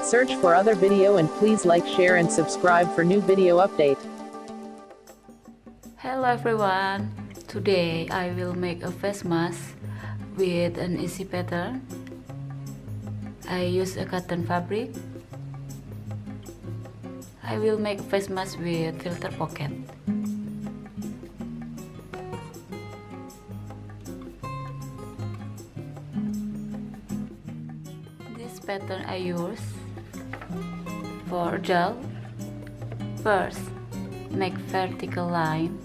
Search for other video and please like, share and subscribe for new video update. Hello everyone, today I will make a face mask with an easy pattern. I use a cotton fabric. I will make a face mask with filter pocket. This pattern I use for gel. First, make vertical line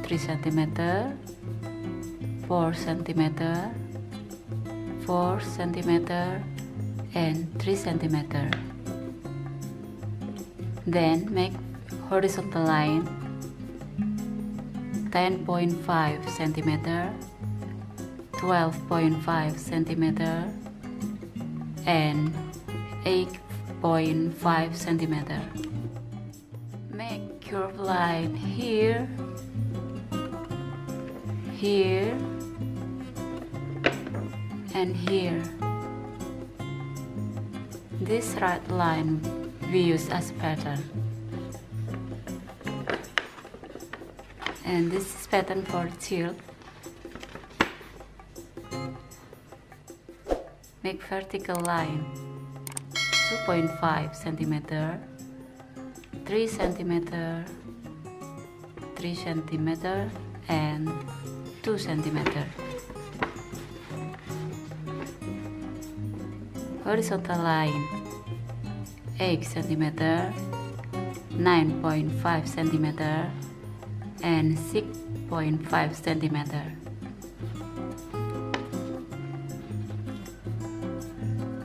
3 cm, 4 cm, 4 cm and 3 cm. Then make horizontal line 10.5 cm, 12.5 cm and 8.5 cm. Make curved line here, here and here. This right line we use as pattern, and this is pattern for shield. Make vertical line 2.5 cm, 3 cm, 3 cm and 2 cm. Horizontal line 8 cm, 9.5 cm and 6.5 cm.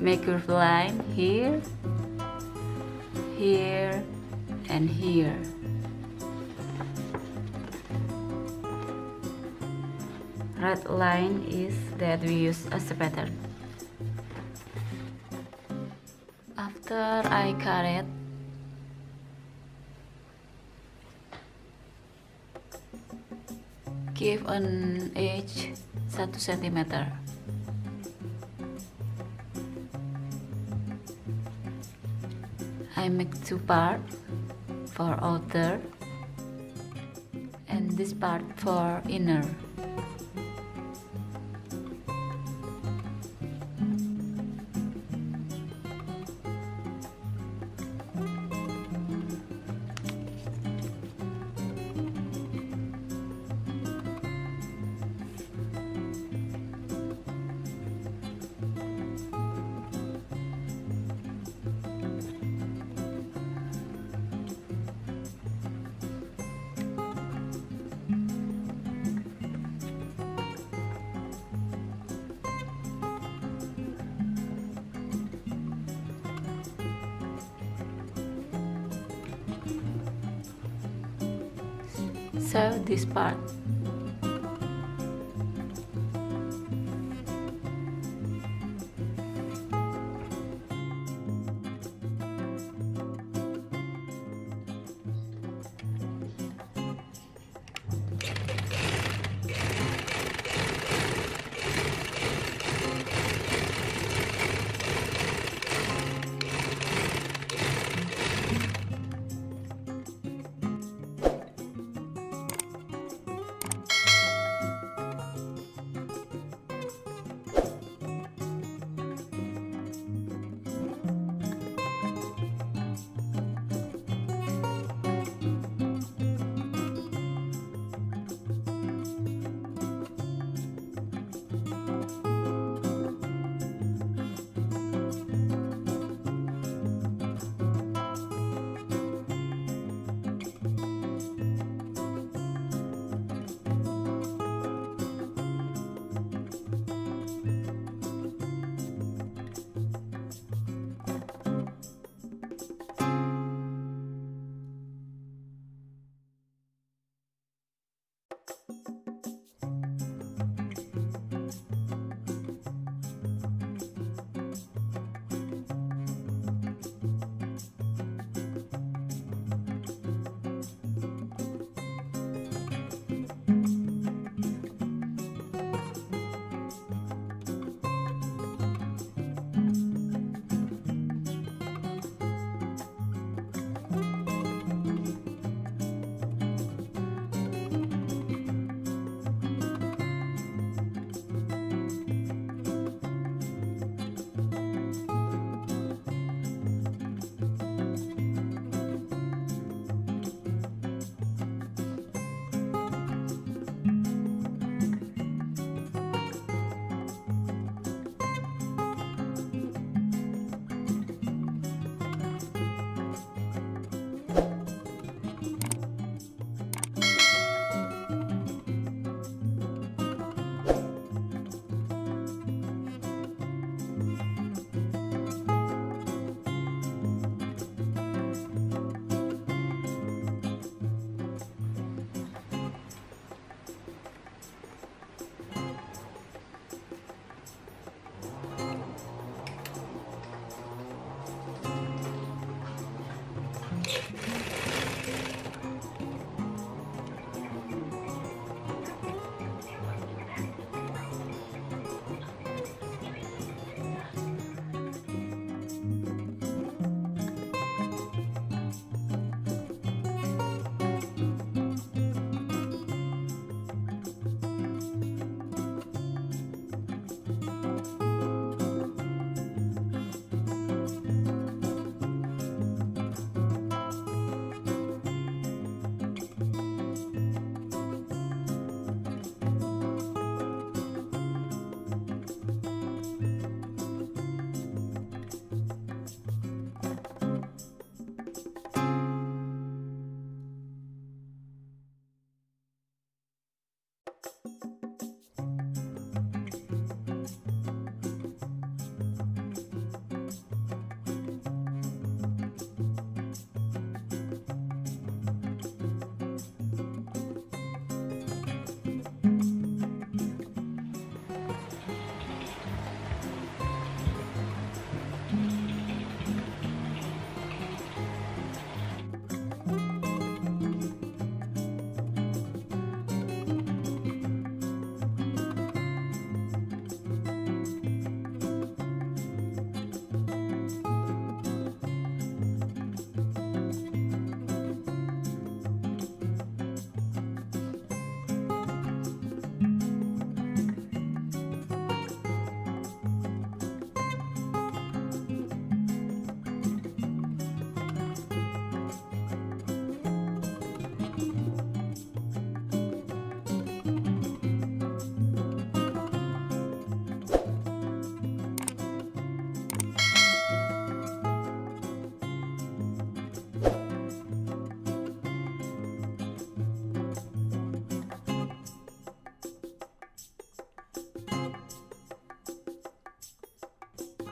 Make curved line here, here and here. Red line is that we use as a pattern. After I cut it, give an edge 1 cm. I make 2 parts for outer and this part for inner. So this part.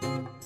you.